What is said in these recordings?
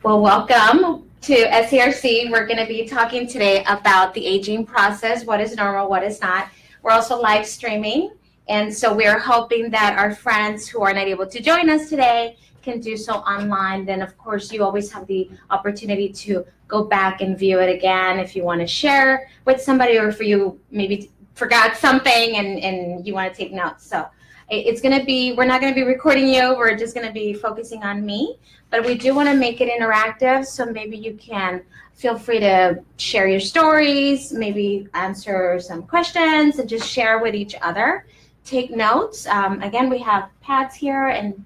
Well, welcome to SCRC. We're going to be talking today about the aging process, what is normal, what is not. We're also live streaming, and so we're hoping that our friends who are not able to join us today can do so online. Then, of course, you always have the opportunity to go back and view it again if you want to share with somebody, or if you maybe forgot something and you want to take notes. So it's going to be, we're not going to be recording you. We're just going to be focusing on me. But we do want to make it interactive, so maybe you can feel free to share your stories, maybe answer some questions, and just share with each other. Take notes. Again, we have pads here and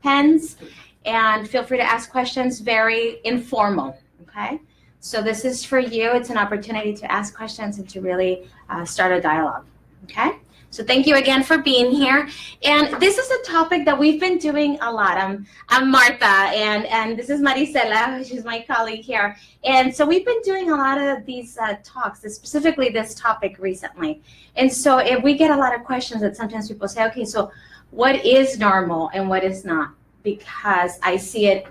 pens, and feel free to ask questions. Very informal, okay? So this is for you. It's an opportunity to ask questions and to really start a dialogue, okay? So thank you again for being here. And this is a topic that we've been doing a lot. I'm Martha, and this is Marisela, she's my colleague here. And so we've been doing a lot of these talks, specifically this topic recently. And so if we get a lot of questions that sometimes people say, okay, so what is normal and what is not? Because I see it,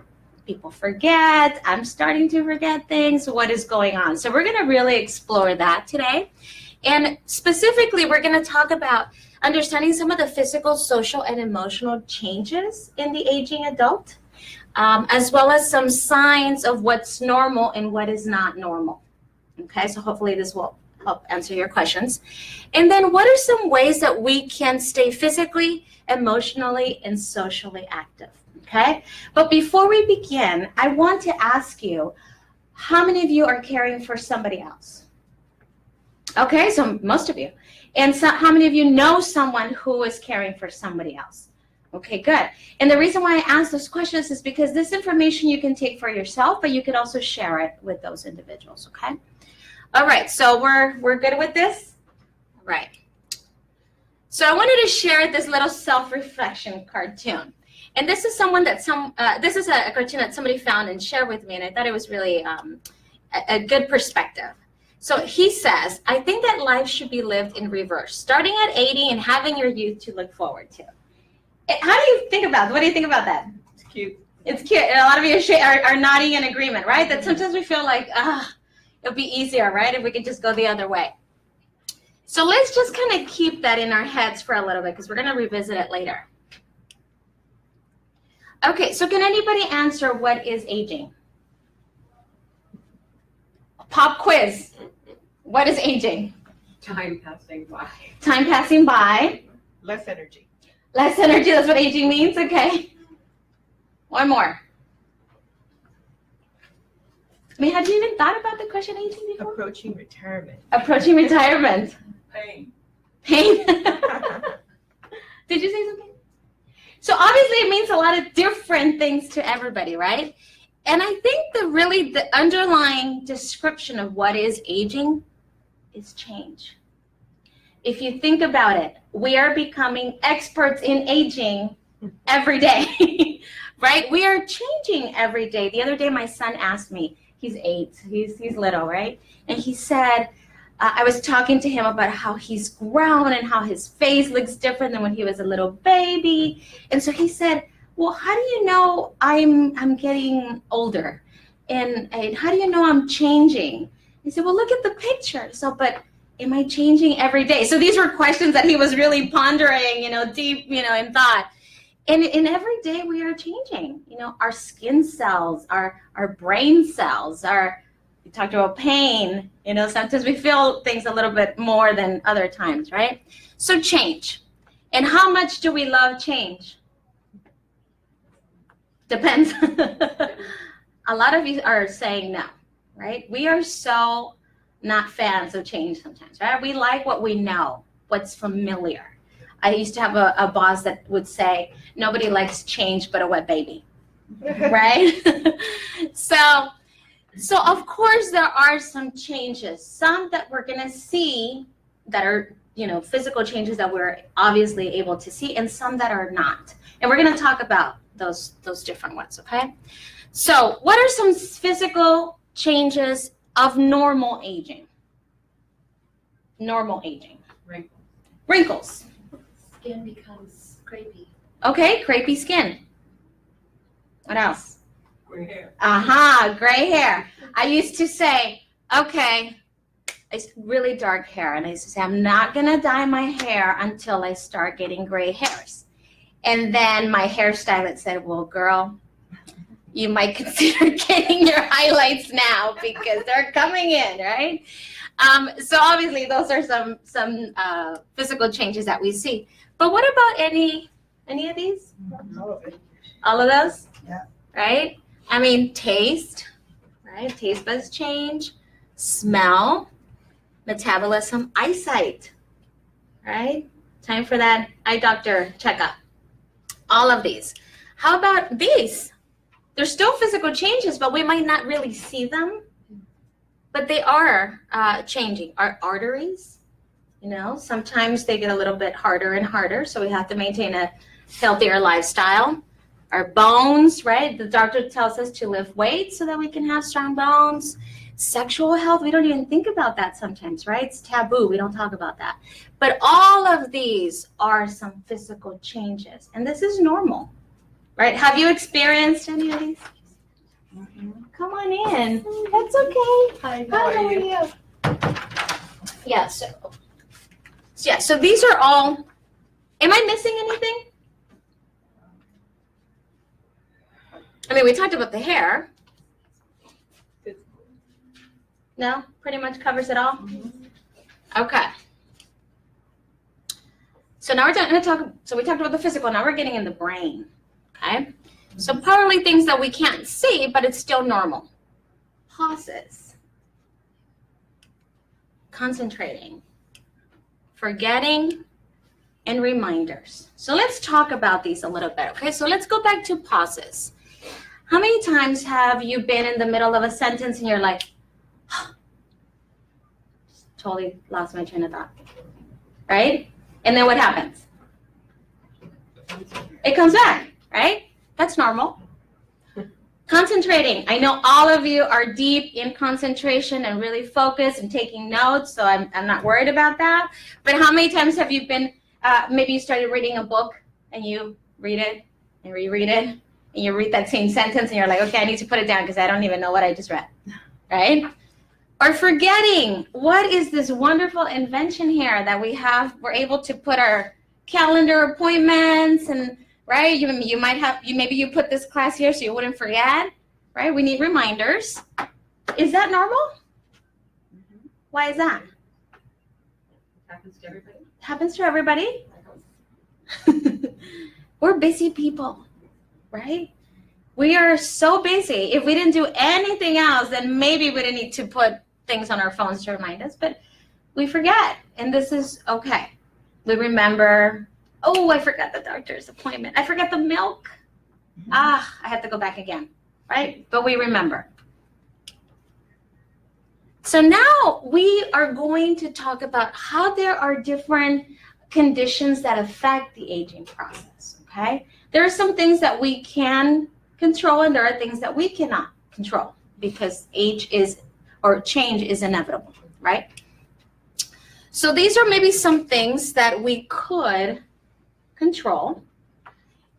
people forget, I'm starting to forget things, what is going on? So we're gonna really explore that today. And specifically, we're going to talk about understanding some of the physical, social, and emotional changes in the aging adult, as well as some signs of what's normal and what is not normal. Okay, so hopefully this will help answer your questions. And then what are some ways that we can stay physically, emotionally, and socially active? Okay, but before we begin, I want to ask you, how many of you are caring for somebody else? Okay, so most of you. And so how many of you know someone who is caring for somebody else? Okay, good. And the reason why I ask those questions is because this information you can take for yourself, but you can also share it with those individuals, okay? All right, so we're good with this? All right. So I wanted to share this little self-reflection cartoon. And this is this is a cartoon that somebody found and shared with me, and I thought it was really a good perspective. So he says, I think that life should be lived in reverse, starting at 80 and having your youth to look forward to. How do you think about it? What do you think about that? It's cute. It's cute. And a lot of you are nodding in agreement, right? That sometimes we feel like, it'll be easier, right? If we could just go the other way. So let's just kind of keep that in our heads for a little bit, because we're going to revisit it later. Okay, so can anybody answer what is aging? Pop quiz. What is aging? Time passing by. Time passing by. Less energy. Less energy, that's what aging means, okay. One more. I mean, had you even thought about the question aging before? Approaching retirement. Approaching retirement. Pain. Pain. Did you say something? So obviously it means a lot of different things to everybody, right? And I think the underlying description of what is aging is change. If you think about it, we are becoming experts in aging every day, right? We are changing every day. The other day, my son asked me, he's 8, he's little, right? And he said, I was talking to him about how he's grown and how his face looks different than when he was a little baby. And so he said, well, how do you know I'm getting older? And how do you know I'm changing? He said, well, look at the picture. So, but am I changing every day? So these were questions that he was really pondering, deep, in thought. And in every day we are changing, our skin cells, our brain cells, we talked about pain, sometimes we feel things a little bit more than other times, right? So change. And how much do we love change? Depends. A lot of you are saying no, right? We are so not fans of change sometimes, right? We like what we know, what's familiar. I used to have a boss that would say, nobody likes change but a wet baby, right? So of course there are some changes, some that we're gonna see that are, physical changes that we're obviously able to see, and some that are not. And we're gonna talk about those different ones, okay? So what are some physical changes of normal aging? Normal aging. Wrinkles. Skin becomes crepey. Okay, crepey skin. What else? Gray hair. Gray hair. I used to say, okay, it's really dark hair. And I used to say, I'm not going to dye my hair until I start getting gray hairs. And then my hairstylist said, well, girl, you might consider getting your highlights now because they're coming in, right? So obviously those are some physical changes that we see. But what about any of these? All of it. All of those? Yeah. Right? I mean, taste, right? Taste buds change, smell, metabolism, eyesight, right? Time for that eye doctor checkup. All of these. How about these? There's still physical changes, but we might not really see them. But they are changing. Our arteries, sometimes they get a little bit harder and harder, so we have to maintain a healthier lifestyle. Our bones, right? The doctor tells us to lift weights so that we can have strong bones. Sexual health, we don't even think about that sometimes, right? It's taboo. We don't talk about that. But all of these are some physical changes, and this is normal, right? Have you experienced any of these? Come on in. That's okay. Hi, How are you? Yeah, so these are all, am I missing anything? I mean, we talked about the hair. No, pretty much covers it all. Okay. So now we're going to talk. So we talked about the physical. Now we're getting in the brain. Okay. So probably things that we can't see, but it's still normal. Pauses. Concentrating. Forgetting. And reminders. So let's talk about these a little bit. Okay. So let's go back to pauses. How many times have you been in the middle of a sentence and you're like, totally lost my train of thought, right? And then what happens? It comes back, right? That's normal. Concentrating. I know all of you are deep in concentration and really focused and taking notes, so I'm not worried about that. But how many times have you been, maybe you started reading a book and you read it and reread it, and you read that same sentence and you're like, okay, I need to put it down because I don't even know what I just read, right? Or forgetting. What is this wonderful invention here that we have? We're able to put our calendar appointments and, right? You might have, maybe you put this class here so you wouldn't forget, right? We need reminders. Is that normal? Why is that? Happens to everybody. Happens to everybody. We're busy people, right? We are so busy. If we didn't do anything else, then maybe we didn't need to put things on our phones to remind us, but we forget, and this is okay. We remember, oh, I forgot the doctor's appointment. I forgot the milk. I have to go back again, right? But we remember. So now we are going to talk about how there are different conditions that affect the aging process, okay? There are some things that we can control, and there are things that we cannot control because change is inevitable, right? So these are maybe some things that we could control.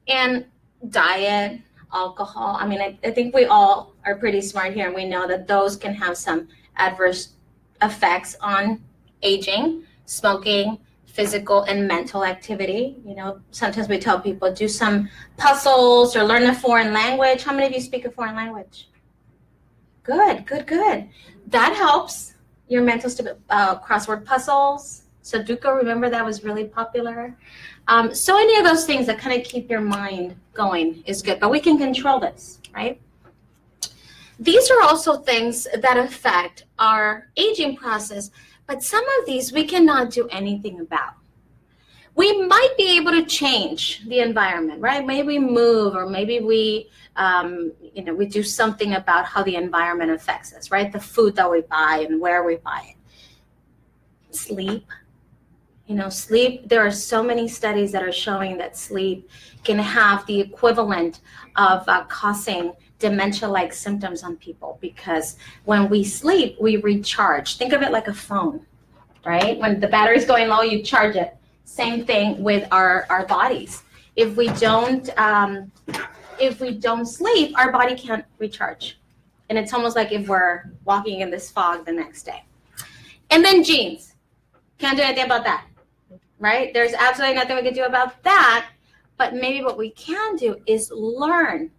And diet, alcohol, I mean, I think we all are pretty smart here, and we know that those can have some adverse effects on aging. Smoking, physical and mental activity. Sometimes we tell people do some puzzles or learn a foreign language. How many of you speak a foreign language? Good. That helps your mental stability. Crossword puzzles, Sudoku, remember that was really popular. So any of those things that kind of keep your mind going is good, but we can control this, right? These are also things that affect our aging process, but some of these we cannot do anything about. We might be able to change the environment, right? Maybe we move, or maybe we do something about how the environment affects us, right? The food that we buy and where we buy it. Sleep. Sleep, there are so many studies that are showing that sleep can have the equivalent of causing dementia-like symptoms on people, because when we sleep, we recharge. Think of it like a phone, right? When the battery's going low, you charge it. Same thing with our bodies. If we don't if we don't sleep, our body can't recharge. And it's almost like if we're walking in this fog the next day. And then genes. Can't do anything about that, right? There's absolutely nothing we can do about that. But maybe what we can do is learn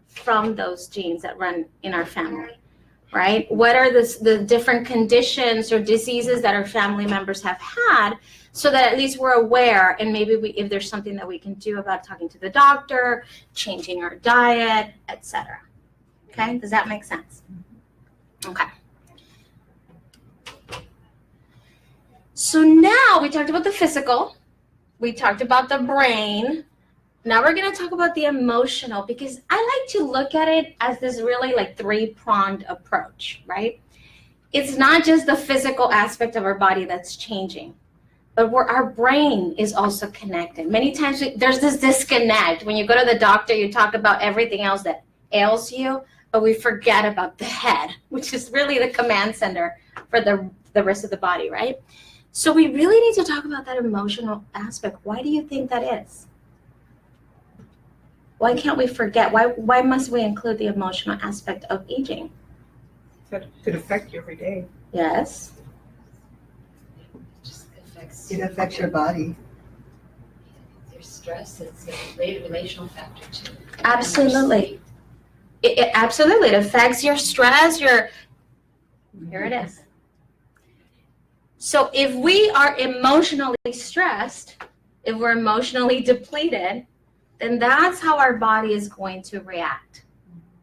from those genes that run in our family, right? What are the different conditions or diseases that our family members have had, so that at least we're aware, and maybe if there's something that we can do about talking to the doctor, changing our diet, etc. Okay, does that make sense? Okay. So now we talked about the physical, we talked about the brain. Now we're going to talk about the emotional, because I like to look at it as this really like three-pronged approach, right? It's not just the physical aspect of our body that's changing, but where our brain is also connected. Many times there's this disconnect. When you go to the doctor, you talk about everything else that ails you, but we forget about the head, which is really the command center for the rest of the body, right? So we really need to talk about that emotional aspect. Why do you think that is? Why can't we forget? Why must we include the emotional aspect of aging? It could affect you every day. Yes. It affects your body. There's stress, it's a relational factor too. Absolutely. It absolutely, it affects your stress, here it is. So if we are emotionally stressed, if we're emotionally depleted, then that's how our body is going to react,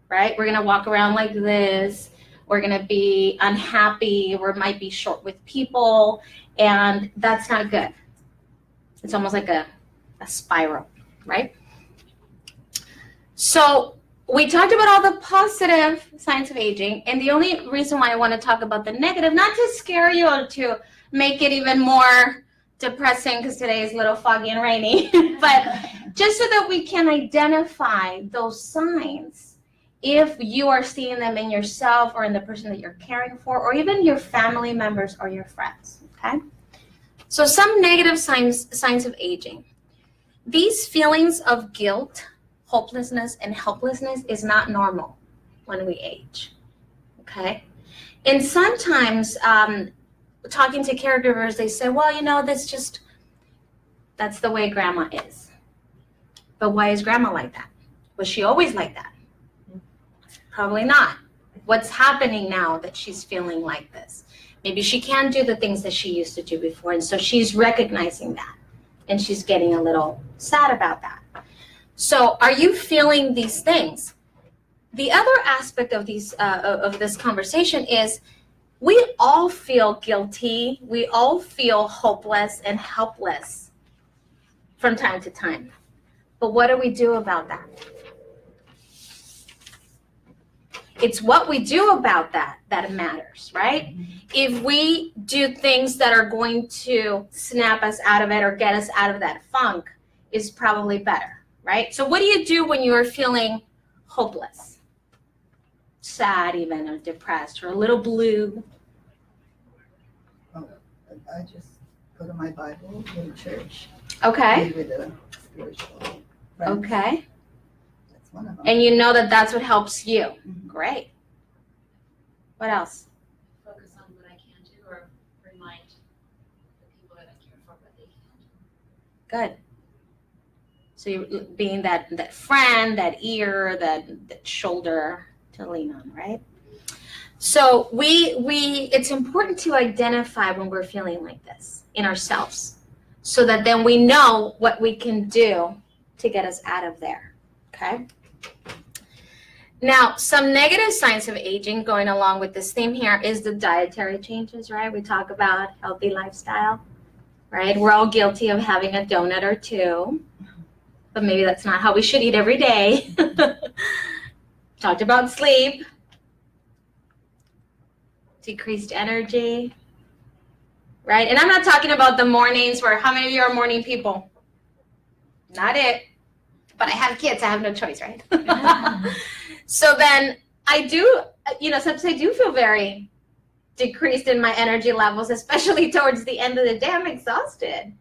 right? We're going to walk around like this. We're going to be unhappy. We might be short with people, and that's not good. It's almost like a spiral, right? So we talked about all the positive signs of aging, and the only reason why I want to talk about the negative, not to scare you or to make it even more depressing, because today is a little foggy and rainy, but just so that we can identify those signs if you are seeing them in yourself or in the person that you're caring for, or even your family members or your friends, okay? So some negative signs of aging. These feelings of guilt, hopelessness, and helplessness is not normal when we age, okay? And sometimes talking to caregivers, they say, well, you know, that's the way grandma is. But why is grandma like that? Was she always like that? Probably not. What's happening now that she's feeling like this? Maybe she can't do the things that she used to do before, and so she's recognizing that, and she's getting a little sad about that. So are you feeling these things? The other aspect of this conversation is we all feel guilty. We all feel hopeless and helpless from time to time. But what do we do about that? It's what we do about that matters, right? If we do things that are going to snap us out of it or get us out of that funk, is probably better, right? So what do you do when you're feeling hopeless, sad even, or depressed, or a little blue? Oh, I just go to my Bible, go to church. Okay. Be with a spiritual friend. Okay. That's one of them. And you know that that's what helps you. Mhm. Great. What else? Focus on what I can do, or remind the people that I care for what they can do. Good. So you're being that friend, that ear, that shoulder to lean on, right? So it's important to identify when we're feeling like this in ourselves, so that then we know what we can do to get us out of there, okay? Now, some negative signs of aging going along with this theme here is the dietary changes, right? We talk about healthy lifestyle, right? We're all guilty of having a donut or two, but maybe that's not how we should eat every day. Talked about sleep, decreased energy, right? And I'm not talking about the mornings where, how many of you are morning people? Not it. But I have kids, I have no choice, right? So then I do, sometimes I do feel very decreased in my energy levels, especially towards the end of the day. I'm exhausted.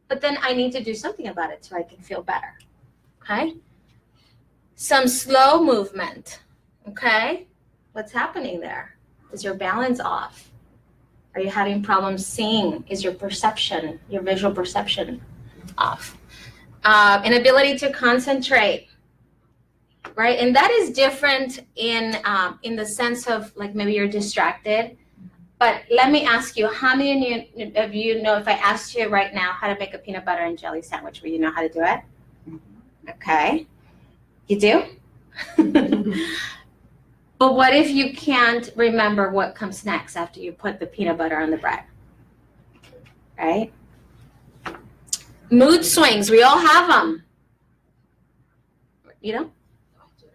But then I need to do something about it so I can feel better, okay? some slow movement. Okay? What's happening there? Is your balance off? Are you having problems seeing? Is your perception, your visual perception off? Inability to concentrate, right? And that is different in the sense of like maybe you're distracted. But let me ask you, how many of you know if I asked you right now how to make a peanut butter and jelly sandwich, will you know how to do it? Okay. You do? But what if you can't remember what comes next after you put the peanut butter on the bread? Right? Mood swings, we all have them. You know?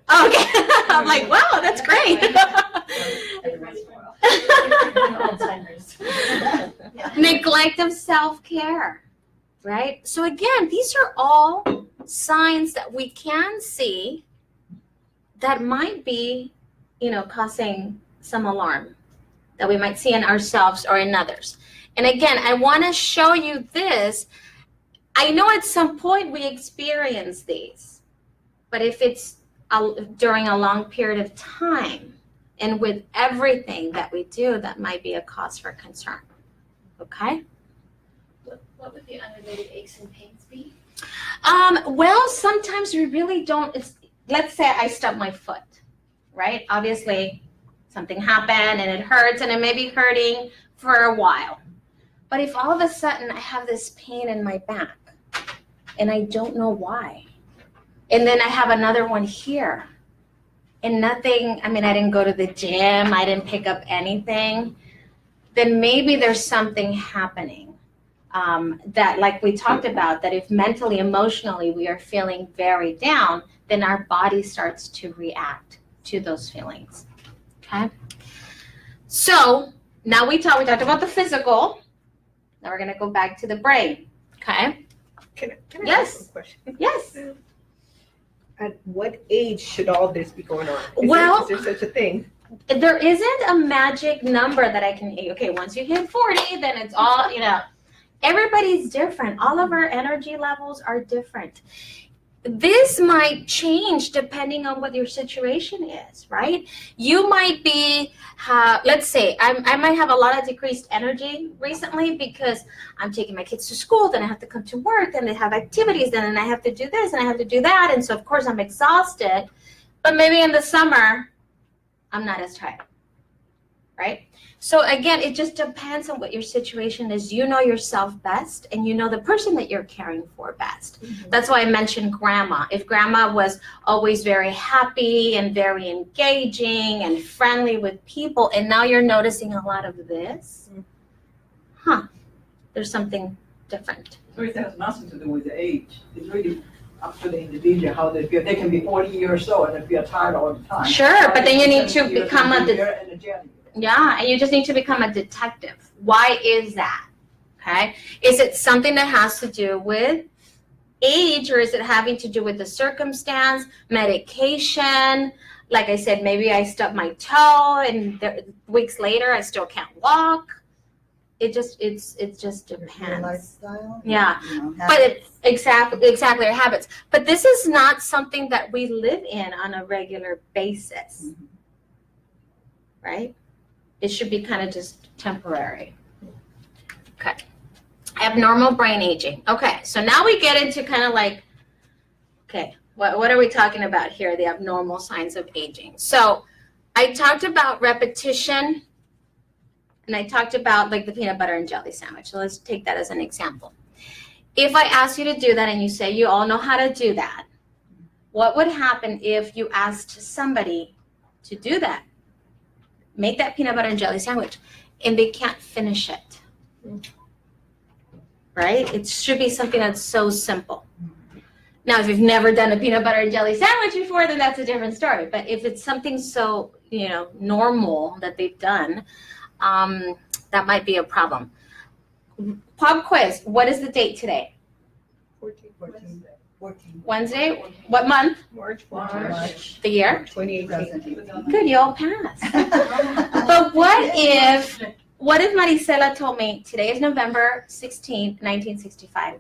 Oh, okay. I'm like, wow, that's great. Neglect of self-care, right? So again, these are all signs that we can see that might be, causing some alarm that we might see in ourselves or in others. And again, I want to show you this. I know at some point we experience these, but if it's during a long period of time and with everything that we do, that might be a cause for concern. Okay? What would the unrelated aches and pains be? Well, sometimes we really don't. Let's say I stub my foot, right? Obviously, something happened and it hurts, and it may be hurting for a while. But if all of a sudden I have this pain in my back and I don't know why, and then I have another one here, and nothing, I didn't go to the gym, I didn't pick up anything, then maybe there's something happening. That, like we talked about, that if mentally, emotionally we are feeling very down, then our body starts to react to those feelings. Okay? So now we talked about the physical. Now we're going to go back to the brain. Okay? Can I Yes. ask a question? Yes. At what age should all this be going on? Well, is there such a thing? There isn't a magic number that I can, okay, once you hit 40, then it's all, everybody's different. All of our energy levels are different. This might change depending on what your situation is, right? You might be, let's say, I might have a lot of decreased energy recently because I'm taking my kids to school, then I have to come to work, then they have activities, then I have to do this, and I have to do that, and so of course I'm exhausted. But maybe in the summer, I'm not as tired, right? So again, it just depends on what your situation is. You know yourself best, and you know the person that you're caring for best. Mm-hmm. That's why I mentioned grandma. If grandma was always very happy and very engaging and friendly with people, and now you're noticing a lot of this, there's something different. So it has nothing to do with the age. It's really up to the individual how they feel. They can be 40 years old and feel tired all the time. Sure, but then you need to become energetic. Yeah, and you just need to become a detective. Why is that? Okay. Is it something that has to do with age, or is it having to do with the circumstance, medication? Like I said, maybe I stubbed my toe and weeks later I still can't walk. It just depends. Your lifestyle. Yeah, but exactly our habits. But this is not something that we live in on a regular basis, right? It should be kind of just temporary. Okay. Abnormal brain aging. Okay, so now we get into kind of like, okay, what are we talking about here? The abnormal signs of aging. So I talked about repetition, and I talked about like the peanut butter and jelly sandwich. So let's take that as an example. If I ask you to do that and you say you all know how to do that, what would happen if you asked somebody to do that? Make that peanut butter and jelly sandwich, and they can't finish it, right? It should be something that's so simple. Now, if you've never done a peanut butter and jelly sandwich before, then that's a different story. But if it's something so, normal that they've done, that might be a problem. Pop quiz. What is the date today? 14. Wednesday. What month? March. The year? 2018. Good, you all passed. But what if Marisela told me today is November 16th, 1965,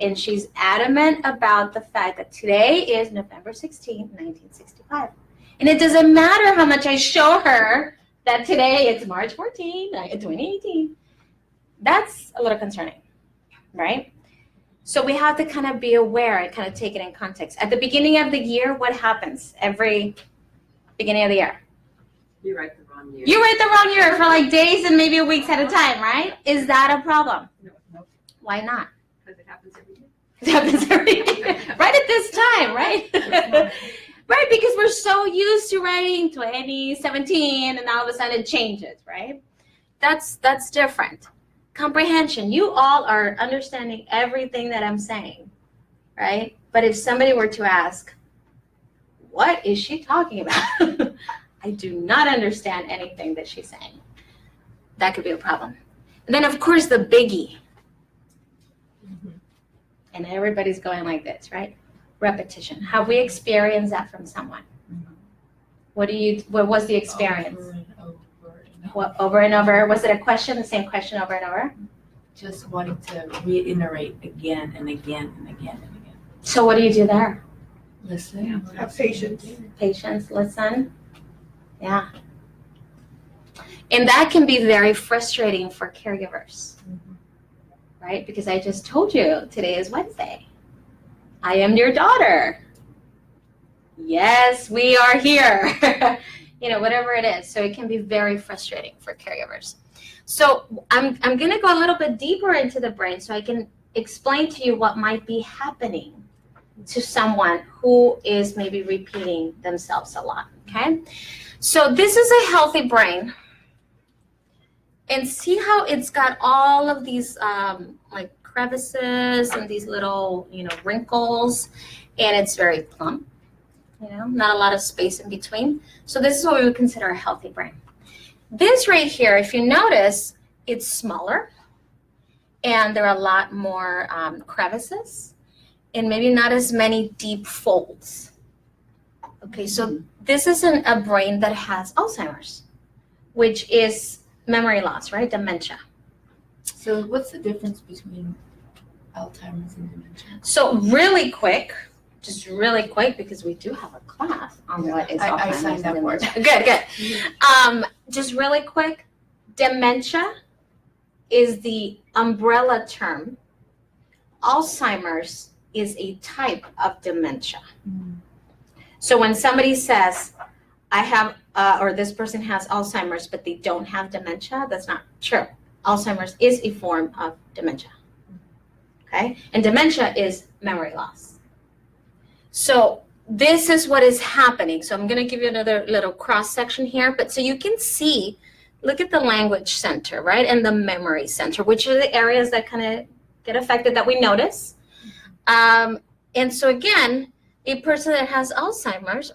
And she's adamant about the fact that today is November 16th, 1965. And it doesn't matter how much I show her that today it's March 14th, 2018. That's a little concerning, right? So we have to kind of be aware and kind of take it in context. At the beginning of the year, what happens every beginning of the year? You write the wrong year. You write the wrong year for like days and maybe weeks at a time, right? Is that a problem? No, Why not? because it happens every year. It happens every year. Right at this time, right? Right, because we're so used to writing 2017 and all of a sudden it changes, right? That's different. Comprehension. You all are understanding everything that I'm saying, right? But if somebody were to ask, what is she talking about? I do not understand anything that she's saying. That could be a problem. And then, of course, the biggie. And everybody's going like this, right? Repetition. Have we experienced that from someone? What was the experience? Over and over and over. What, over and over? Was it a question, the same question over and over? Just wanting to reiterate again and again and again and again. So what do you do there? Listen. Have patience. Patience, listen. Yeah. And that can be very frustrating for caregivers, right? Because I just told you today is Wednesday. I am your daughter. Yes, we are here. Whatever it is. So it can be very frustrating for caregivers. So I'm going to go a little bit deeper into the brain so I can explain to you what might be happening to someone who is maybe repeating themselves a lot, okay? So this is a healthy brain. And see how it's got all of these like crevices and these little, wrinkles, and it's very plump, not a lot of space in between. So this is what we would consider a healthy brain. This right here, if you notice, it's smaller and there are a lot more crevices and maybe not as many deep folds. Okay, so this is a brain that has Alzheimer's, which is memory loss, right? Dementia. So what's the difference between Alzheimer's and dementia? So just really quick, because we do have a class on what is Alzheimer's. I signed up for it. Good. Just really quick, dementia is the umbrella term. Alzheimer's is a type of dementia. So when somebody says, I have, or this person has Alzheimer's, but they don't have dementia, that's not true. Alzheimer's is a form of dementia. Okay? And dementia is memory loss. So this is what is happening. So I'm going to give you another little cross section here, but so you can see, look at the language center, right? And the memory center, which are the areas that kind of get affected that we notice. And so again, a person that has Alzheimer's,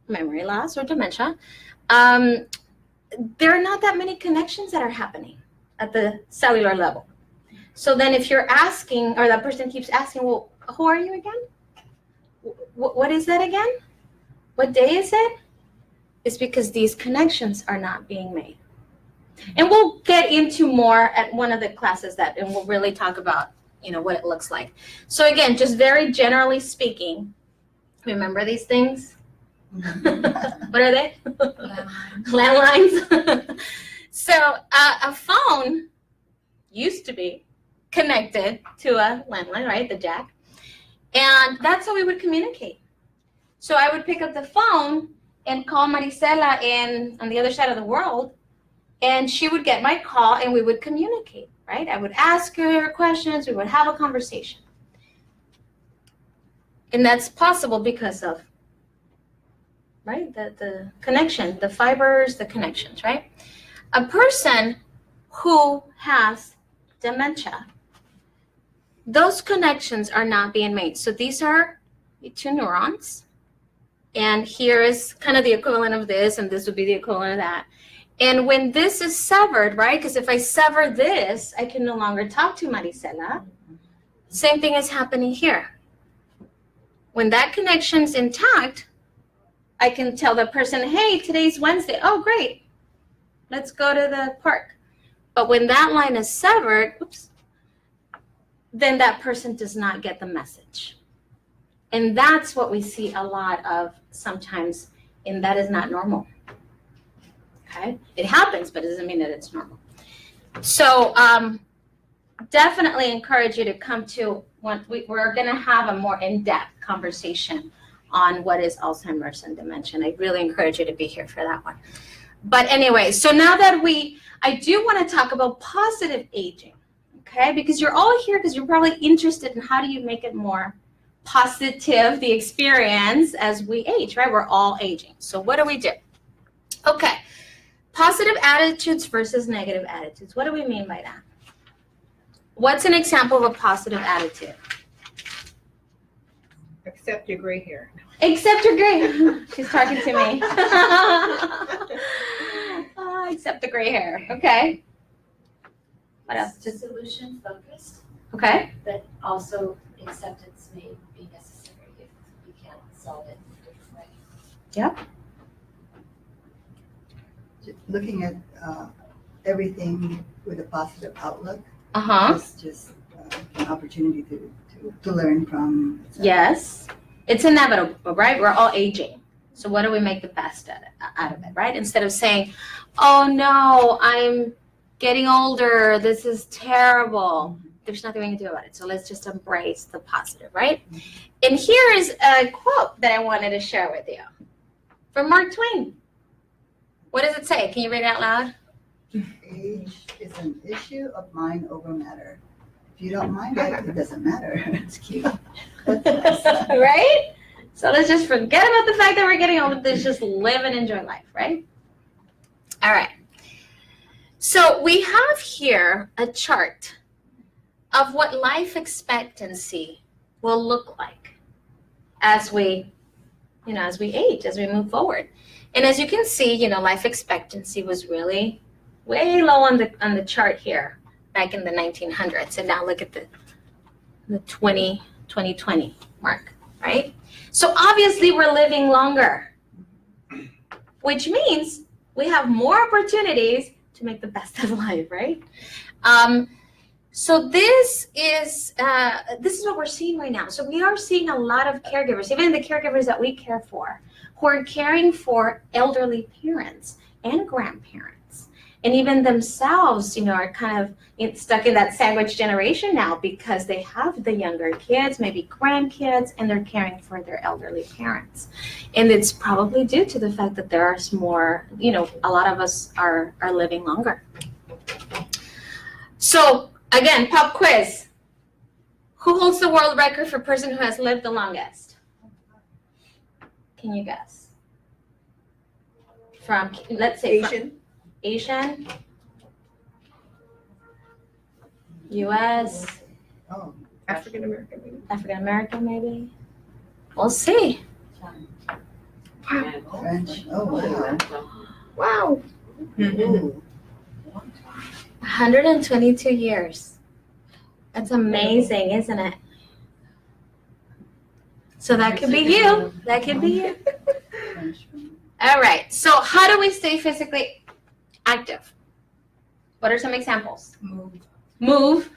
memory loss or dementia, there are not that many connections that are happening at the cellular level. So then if you're asking, or that person keeps asking, well, who are you again? What is that again? What day is it? It's because these connections are not being made. And we'll get into more at one of the classes and we'll really talk about, what it looks like. So again, just very generally speaking, remember these things? What are they? Landlines. So a phone used to be connected to a landline, right? The jack. And that's how we would communicate. So I would pick up the phone and call Marisela on the other side of the world, and she would get my call and we would communicate, right? I would ask her questions, we would have a conversation. And that's possible because of, right, the connection, the fibers, the connections, right? A person who has dementia, those connections are not being made. So these are the two neurons. And here is kind of the equivalent of this, and this would be the equivalent of that. And when this is severed, right, because if I sever this, I can no longer talk to Marisela. Same thing is happening here. When that connection's intact, I can tell the person, hey, today's Wednesday. Oh, great. Let's go to the park. But when that line is severed, oops, then that person does not get the message. And that's what we see a lot of sometimes, and that is not normal. Okay? It happens, but it doesn't mean that it's normal. So definitely encourage you to come to one. We're going to have a more in-depth conversation on what is Alzheimer's and dementia. I really encourage you to be here for that one. But anyway, so now that I do want to talk about positive aging, okay? Because you're all here because you're probably interested in how do you make it more positive, the experience as we age, right? We're all aging. So what do we do? Okay, positive attitudes versus negative attitudes. What do we mean by that? What's an example of a positive attitude? Accept your gray hair. Except your gray. She's talking to me. Except the gray hair. Okay. What else? Just solution focused, Okay. but also acceptance may be necessary if you can't solve it in a different way. Looking at everything with a positive outlook. Uh-huh. It's just an opportunity to learn from. Yes. It's inevitable, right? We're all aging. So what do we make the best out of it, right? Instead of saying, oh no, I'm getting older, this is terrible. There's nothing we can do about it. So let's just embrace the positive, right? And here is a quote that I wanted to share with you from Mark Twain. What does it say? Can you read it out loud? Age is an issue of mind over matter. If you don't mind it, it doesn't matter. It's cute. Right? So let's just forget about the fact that we're getting older. Let's just live and enjoy life, right? All right. So we have here a chart of what life expectancy will look like as we age, as we move forward. And as you can see, life expectancy was really way low on the chart here back in the 1900s. And now look at the 2020 mark, right? So obviously we're living longer, which means we have more opportunities to make the best of life, right? So this is what we're seeing right now. So we are seeing a lot of caregivers, even the caregivers that we care for, who are caring for elderly parents and grandparents. And even themselves, are kind of stuck in that sandwich generation now because they have the younger kids, maybe grandkids, and they're caring for their elderly parents. And it's probably due to the fact that there's more, a lot of us are living longer. So again, pop quiz. Who holds the world record for person who has lived the longest? Can you guess? From, let's say, Asian, U.S., Oh, African American, maybe. African American, maybe. We'll see. French. Oh, wow. Wow. Ooh. 122 years. That's amazing, isn't it? So that could be you. That could be you. Frenchman. All right. So how do we stay physically active? What are some examples? Move.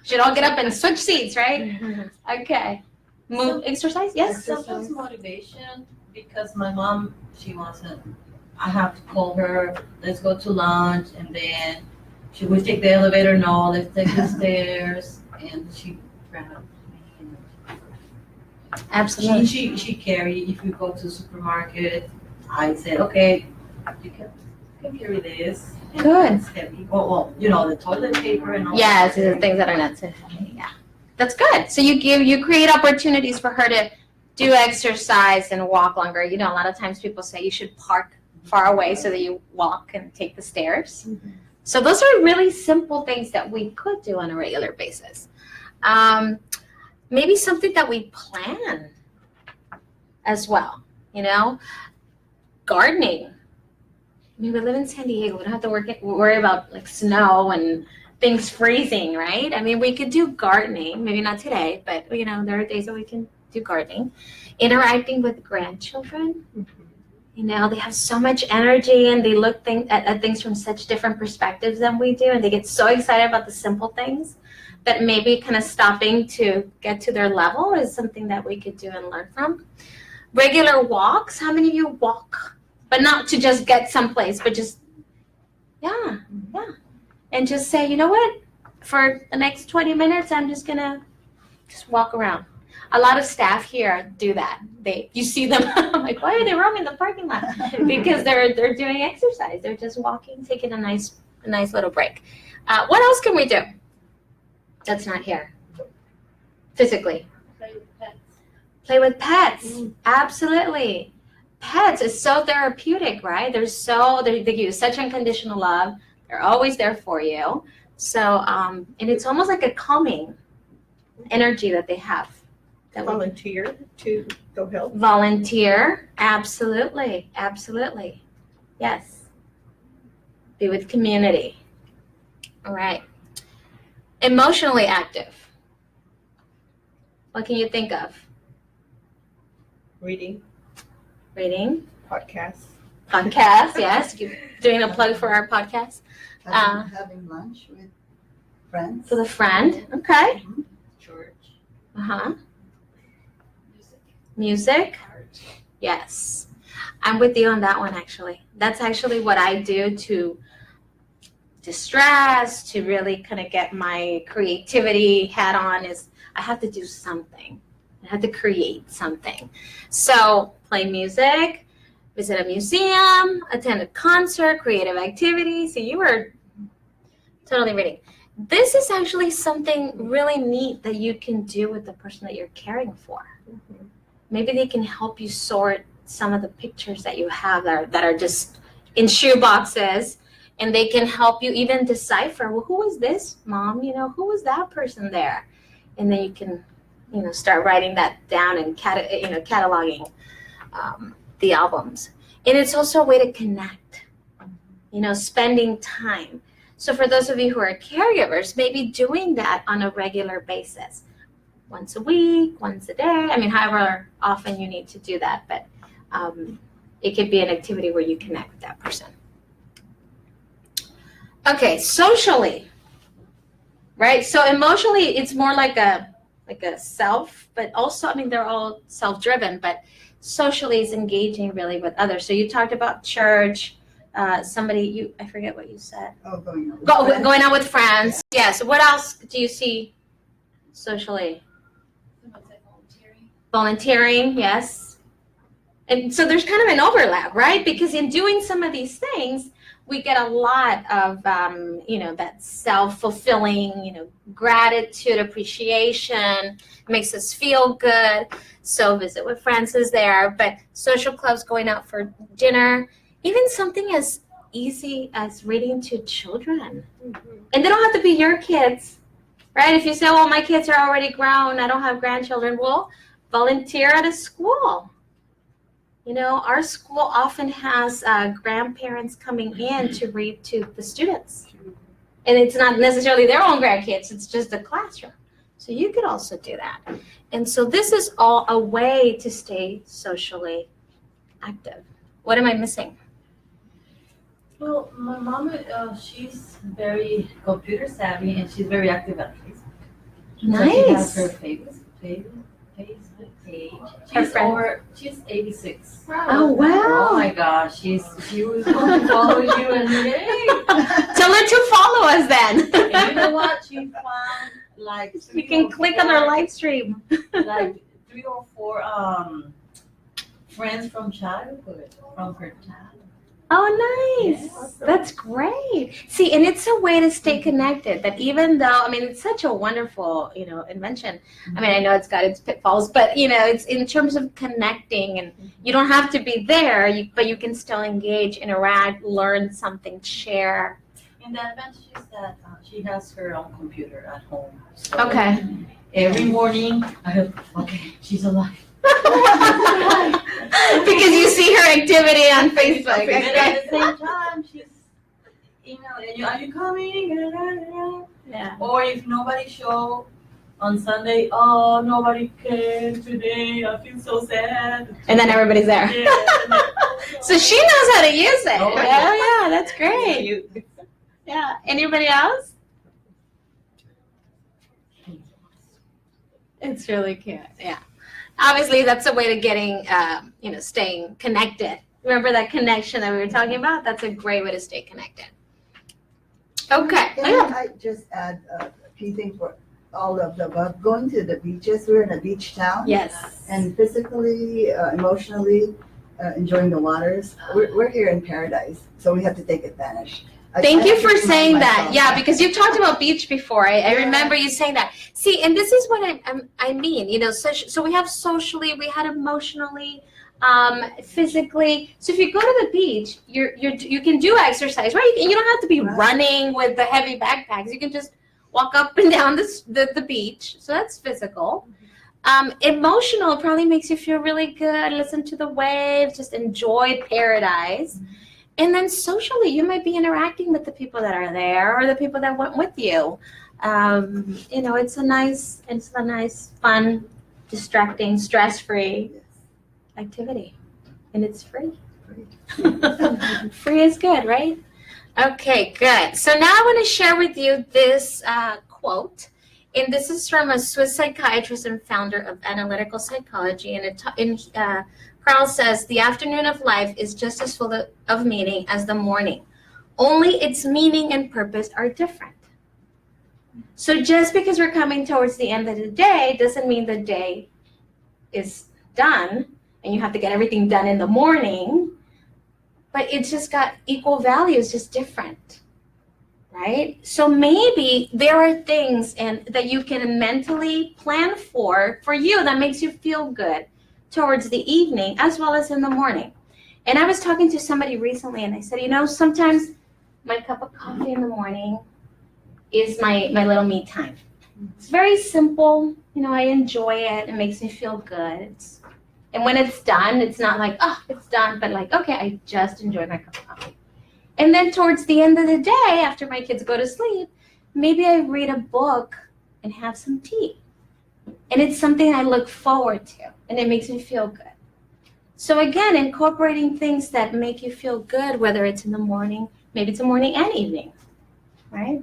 Should all get up and switch seats, right? Okay. Move. Exercise? Yes. Sometimes motivation, because my mom, she wasn't, I have to call her, let's go to lunch, and then she would take the elevator, no, let's take the stairs, and she ran up. Absolutely. She carry, if you go to supermarket, I said, okay, you can carry this. Good. It's heavy. Well, the toilet paper and all. Yes, that. the things that are not so heavy. Yeah. That's good. So you create opportunities for her to do exercise and walk longer. A lot of times people say you should park far away so that you walk and take the stairs. Mhm. So those are really simple things that we could do on a regular basis. Maybe something that we plan as well, gardening. I mean, we live in San Diego. We don't have to worry about like snow and things freezing, right? I mean, we could do gardening, maybe not today, but there are days that we can do gardening. Interacting with grandchildren. They have so much energy and they look at things from such different perspectives than we do, and they get so excited about the simple things that maybe kind of stopping to get to their level is something that we could do and learn from. Regular walks. How many of you walk? But not to just get someplace, but just, yeah. And just say, you know what? For the next 20 minutes, I'm just going to just walk around. A lot of staff here do that. You see them, I'm like, why are they roaming the parking lot? Because they're doing exercise. They're just walking, taking a nice little break. What else can we do that's not here? Physically. Play with pets. Play with pets. Absolutely. Pets is so therapeutic, right? They give you such unconditional love. They're always there for you. So, and it's almost like a calming energy that they have. Volunteer to go help. Volunteer. Absolutely. Yes. Be with community. All right. Emotionally active. What can you think of? Reading, Podcasts, podcasts. yes. Doing a plug for our podcast. Having lunch with friends. For the friend. Okay. Church. Uh-huh. Music. Music. Art. Yes. I'm with you on that one, actually. That's actually what I do to distress, to really kind of get my creativity hat on, is I have to do something. I have to create something. So play music, visit a museum, attend a concert, creative activities. So you were totally reading. This is actually something really neat that you can do with the person that you're caring for. Maybe they can help you sort some of the pictures that you have that are just in shoe boxes, and they can help you even decipher, well, who was this, Mom? Who was that person there? And then you can, start writing that down and cataloging the albums. And it's also a way to connect, spending time. So for those of you who are caregivers, maybe doing that on a regular basis, once a week, once a day. However often you need to do that, but it could be an activity where you connect with that person. Okay, socially, right? So emotionally, it's more like a self, but also, they're all self-driven, but socially is engaging really with others. So you talked about church, I forget what you said. Oh, going out with friends. Going out with friends. Yes. What else do you see socially? Sometimes like volunteering. Volunteering, yes. And so there's kind of an overlap, right? Because in doing some of these things, we get a lot of, that self-fulfilling, gratitude, appreciation, makes us feel good. So visit with friends is there, but social clubs, going out for dinner, even something as easy as reading to children. And they don't have to be your kids, right? If you say, well, my kids are already grown, I don't have grandchildren, well, volunteer at a school. Our school often has grandparents coming in to read to the students. And it's not necessarily their own grandkids, it's just a classroom. So you could also do that. And so this is all a way to stay socially active. What am I missing? Well, my mom, she's very computer savvy and she's very active at Facebook. So she has her Facebook page. She's 86. Oh, wow. Oh my gosh, she was going to follow you and yay. Tell her to follow us then. And you know what? She found like You can click on our live stream. like 3 or 4 friends from childhood, from her child. Oh, nice. Yes. That's great. See, and it's a way to stay connected, that even though, it's such a wonderful, invention. I know it's got its pitfalls, but, it's in terms of connecting, and you don't have to be there, but you can still engage, interact, learn something, share. And the advantage is that she has her own computer at home. So Okay. every morning, I hope, okay, she's alive. Because you see her activity on Facebook. And at the same time, she's emailing you, are you coming? Yeah. Or if nobody show on Sunday, oh, nobody came today, I feel so sad. And then everybody's there. Yeah. So she knows how to use it. Oh, yeah, that's great. Yeah. Anybody else? It's really cute. Yeah. Obviously, that's a way to getting, staying connected. Remember that connection that we were talking about? That's a great way to stay connected. Okay. Can I just add a few things for all of the above? Going to the beaches, we're in a beach town. Yes. And physically, emotionally, enjoying the waters. We're here in paradise, so we have to take advantage. Thank I you have to for remind saying that. myself Yeah, because you've talked about beach before. I Yeah. remember you saying that. See, and this is what I mean. So we have socially, we had emotionally, physically. So if you go to the beach, you can do exercise, right? You don't have to be Right. running with the heavy backpacks. You can just walk up and down the beach. So that's physical. Emotional probably makes you feel really good. Listen to the waves, just enjoy paradise. And then socially, you might be interacting with the people that are there or the people that went with you. It's a nice, fun, distracting, stress-free activity, and it's free. Free is good, right? Okay, good. So now I want to share with you this quote, and this is from a Swiss psychiatrist and founder of analytical psychology, and Carl says, "The afternoon of life is just as full of meaning as the morning. Only its meaning and purpose are different." So just because we're coming towards the end of the day doesn't mean the day is done and you have to get everything done in the morning, but it's just got equal value, it's just different, right? So maybe there are things that you can mentally plan for you that makes you feel good towards the evening as well as in the morning. And I was talking to somebody recently and I said, sometimes my cup of coffee in the morning is my little me time. It's very simple. I enjoy it. It makes me feel good. And when it's done, it's not like, oh, it's done, but like, okay, I just enjoyed my cup of coffee. And then towards the end of the day, after my kids go to sleep, maybe I read a book and have some tea. And it's something I look forward to, and it makes me feel good. So again, incorporating things that make you feel good, whether it's in the morning, maybe it's a morning and evening, right?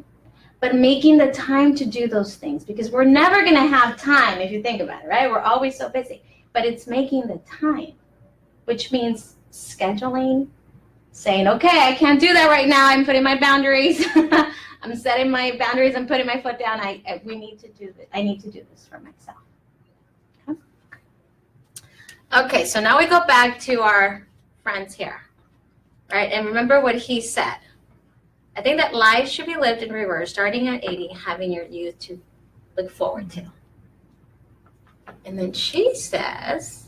But making the time to do those things, because we're never going to have time if you think about it, right? We're always so busy. But it's making the time, which means scheduling, saying, okay, I can't do that right now. I'm putting my boundaries. I'm setting my boundaries. I'm putting my foot down. We need to do this. I need to do this for myself. Okay, so now we go back to our friends here, right? And remember what he said. I think that life should be lived in reverse, starting at 80, having your youth to look forward to. And then she says,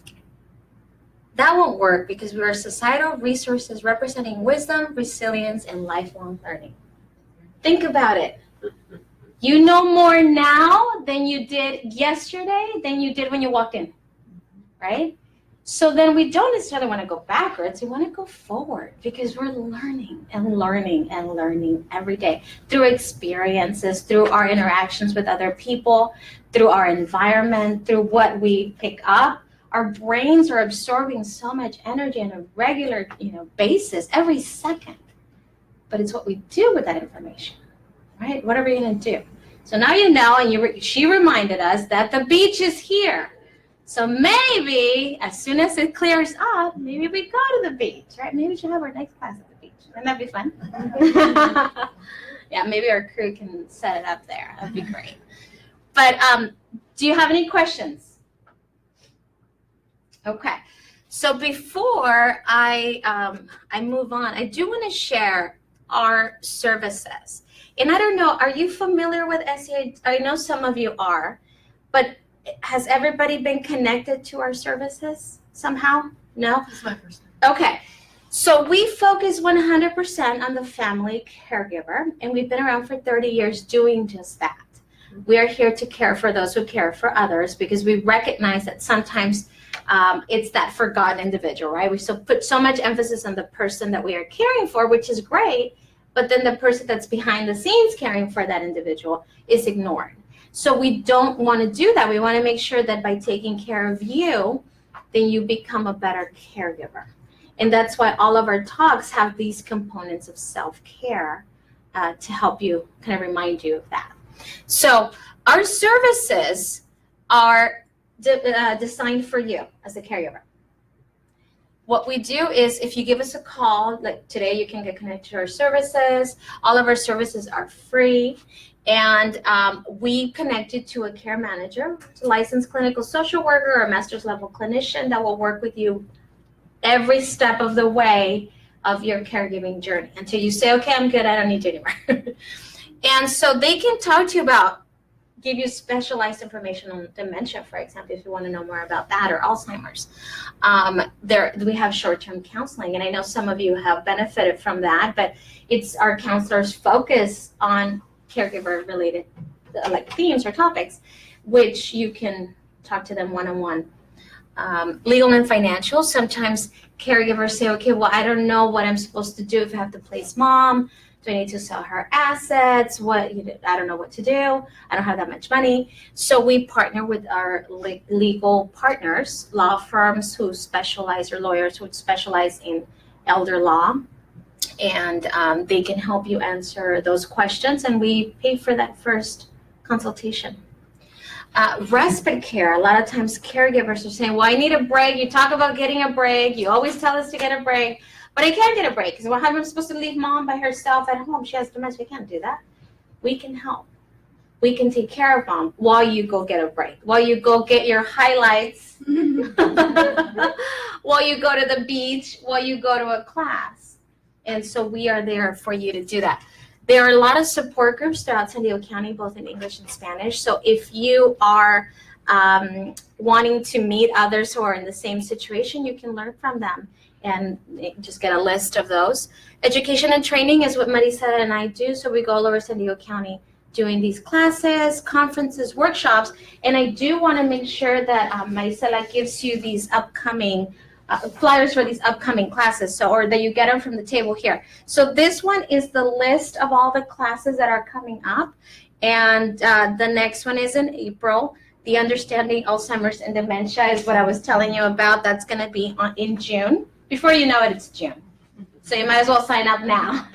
that won't work because we are societal resources representing wisdom, resilience, and lifelong learning. Think about it. You know more now than you did yesterday, than you did when you walked in, right? So then we don't necessarily want to go backwards. We want to go forward because we're learning and learning and learning every day through experiences, through our interactions with other people, through our environment, through what we pick up. Our brains are absorbing so much energy on a regular, basis every second. But it's what we do with that information, right? What are we going to do? So now you know, and she reminded us that the beach is here. So maybe as soon as it clears up, maybe we go to the beach, right? Maybe we should have our next class at the beach. Wouldn't that be fun? Yeah, maybe our crew can set it up there. That'd be great. But do you have any questions? Okay. So before I move on, I do want to share our services. And I don't know, are you familiar with SEA? I know some of you are, but has everybody been connected to our services somehow? No? This is my first time. Okay. So we focus 100% on the family caregiver, and we've been around for 30 years doing just that. We are here to care for those who care for others because we recognize that sometimes it's that forgotten individual, right? We put so much emphasis on the person that we are caring for, which is great, but then the person that's behind the scenes caring for that individual is ignored. So we don't want to do that. We want to make sure that by taking care of you, then you become a better caregiver. And that's why all of our talks have these components of self-care to help you, kind of remind you of that. So our services are designed for you as a caregiver. What we do is if you give us a call, like today, you can get connected to our services. All of our services are free. And we connected to a care manager, a licensed clinical social worker, or a master's level clinician that will work with you every step of the way of your caregiving journey until you say, okay, I'm good, I don't need you anymore. And so they can talk to you about, give you specialized information on dementia, for example, if you want to know more about that, or Alzheimer's. We have short-term counseling, and I know some of you have benefited from that, but it's our counselors focus on caregiver-related like themes or topics, which you can talk to them one-on-one. Legal and financial. Sometimes caregivers say, okay, well, I don't know what I'm supposed to do if I have to place mom. Do I need to sell her assets? I don't know what to do. I don't have that much money. So we partner with our legal partners, law firms who specialize, or lawyers who specialize in elder law. And they can help you answer those questions. And we pay for that first consultation. Respite care. A lot of times caregivers are saying, well, I need a break. You talk about getting a break. You always tell us to get a break. But I can't get a break because how am I supposed to leave mom by herself at home? She has dementia. We can't do that. We can help. We can take care of mom while you go get a break, while you go get your highlights, while you go to the beach, while you go to a class. And so we are there for you to do that. There are a lot of support groups throughout San Diego County, both in English and Spanish. So if you are wanting to meet others who are in the same situation, you can learn from them and just get a list of those. Education and training is what Marisa and I do. So we go all over San Diego County doing these classes, conferences, workshops. And I do want to make sure that Marisela gives you these upcoming flyers for these upcoming classes, or that you get them from the table here. So this one is the list of all the classes that are coming up. And the next one is in April. The Understanding Alzheimer's and Dementia is what I was telling you about. That's going to be in June. Before you know it, it's June. So you might as well sign up now.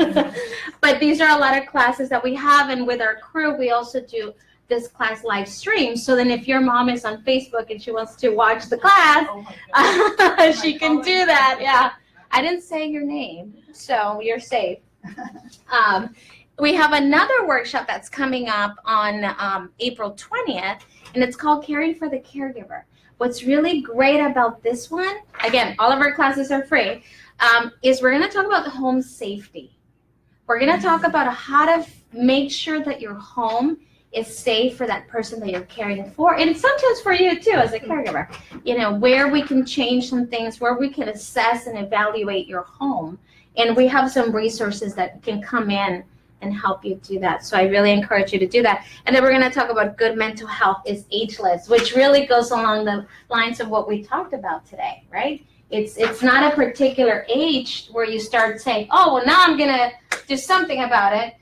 But these are a lot of classes that we have. And with our crew, we also do this class live stream. So then if your mom is on Facebook and she wants to watch the class, she can do that. Yeah. I didn't say your name, so you're safe. We have another workshop that's coming up on April 20th, and it's called Caring for the Caregiver. What's really great about this one, again, all of our classes are free, is we're going to talk about the home safety. We're going to talk about how to make sure that your home is safe for that person that you're caring for, and sometimes for you too as a caregiver. You know, where we can change some things, where we can assess and evaluate your home. And we have some resources that can come in and help you do that. So I really encourage you to do that. And then we're going to talk about good mental health is ageless, which really goes along the lines of what we talked about today, right? It's not a particular age where you start saying, oh, well, now I'm going to do something about it.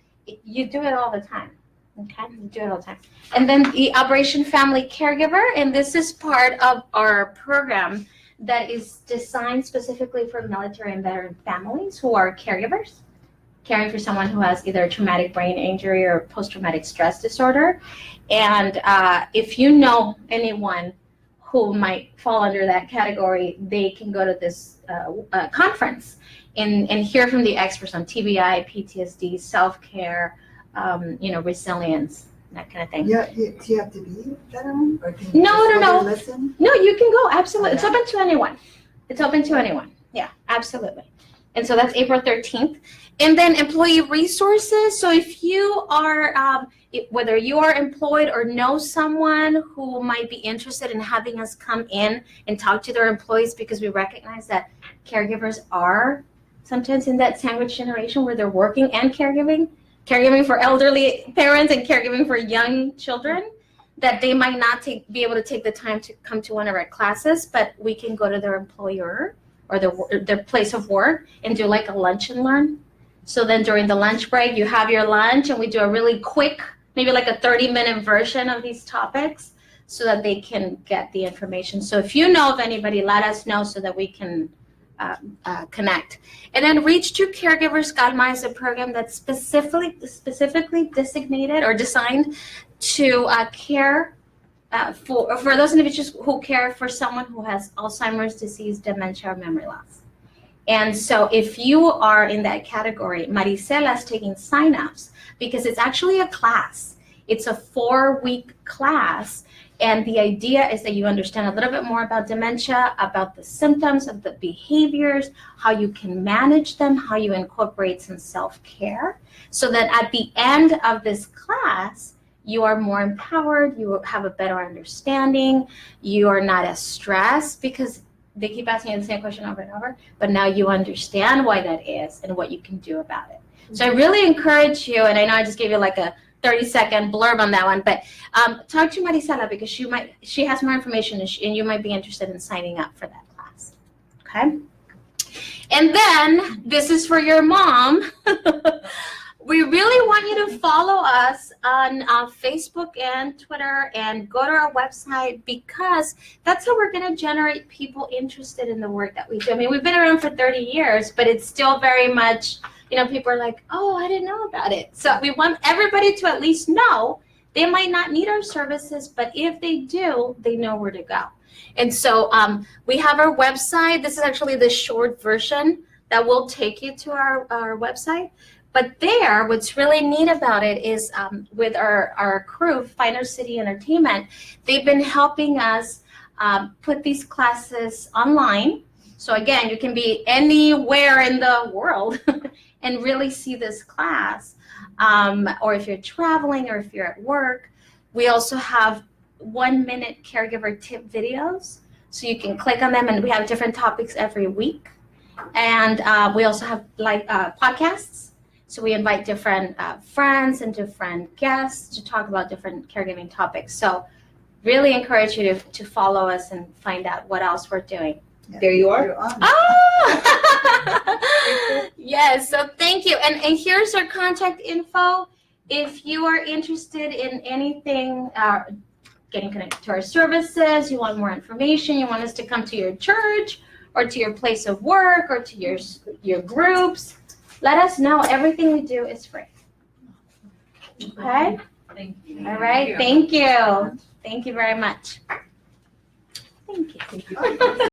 You do it all the time. Okay, you do it all the time. And then the Operation Family Caregiver, and this is part of our program that is designed specifically for military and veteran families who are caregivers, caring for someone who has either a traumatic brain injury or post-traumatic stress disorder. And if you know anyone who might fall under that category, they can go to this conference and hear from the experts on TBI, PTSD, self-care, resilience, that kind of thing. Yeah, do you have to be a veteran? Or can you No. Listen? No, you can go, absolutely. It's open to anyone. It's open to anyone. Yeah, absolutely. And so that's April 13th. And then employee resources. So if you are, whether you are employed or know someone who might be interested in having us come in and talk to their employees, because we recognize that caregivers are sometimes in that sandwich generation where they're working and caregiving for elderly parents and caregiving for young children, that they might not be able to take the time to come to one of our classes, but we can go to their employer or their place of work and do like a lunch and learn. So then during the lunch break, you have your lunch and we do a really quick, maybe like a 30-minute version of these topics so that they can get the information. So if you know of anybody, let us know so that we can connect. And then Reach to Caregivers Calma is a program that's specifically designated or designed to care for those individuals who care for someone who has Alzheimer's disease, dementia, or memory loss. And so if you are in that category, Maricela's taking signups because it's actually a class. It's a 4-week class. And the idea is that you understand a little bit more about dementia, about the symptoms of the behaviors, how you can manage them, how you incorporate some self-care, so that at the end of this class, you are more empowered, you have a better understanding, you are not as stressed, because they keep asking you the same question over and over, but now you understand why that is and what you can do about it. So I really encourage you, and I know I just gave you like a 30-second blurb on that one, but talk to Maricela, because she has more information, and you might be interested in signing up for that class. Okay? And then this is for your mom. We really want you to follow us on Facebook and Twitter, and go to our website, because that's how we're going to generate people interested in the work that we do. I mean, we've been around for 30 years, but it's still very much, people are like, oh, I didn't know about it. So we want everybody to at least know. They might not need our services, but if they do, they know where to go. And so we have our website. This is actually the short version that will take you to our website. But there, what's really neat about it is with our crew, Finer City Entertainment, they've been helping us put these classes online. So again, you can be anywhere in the world and really see this class. Or if you're traveling, or if you're at work, we also have 1-minute caregiver tip videos. So you can click on them, and we have different topics every week. And we also have podcasts. So we invite different friends and different guests to talk about different caregiving topics. So really encourage you to follow us and find out what else we're doing. Yeah. There you are. You're on. Oh! Yes, so thank you. And here's our contact info. If you are interested in anything, getting connected to our services, you want more information, you want us to come to your church or to your place of work or to your groups, let us know. Everything we do is free. Okay? Thank you. All right. Thank you. Thank you very much. Thank you.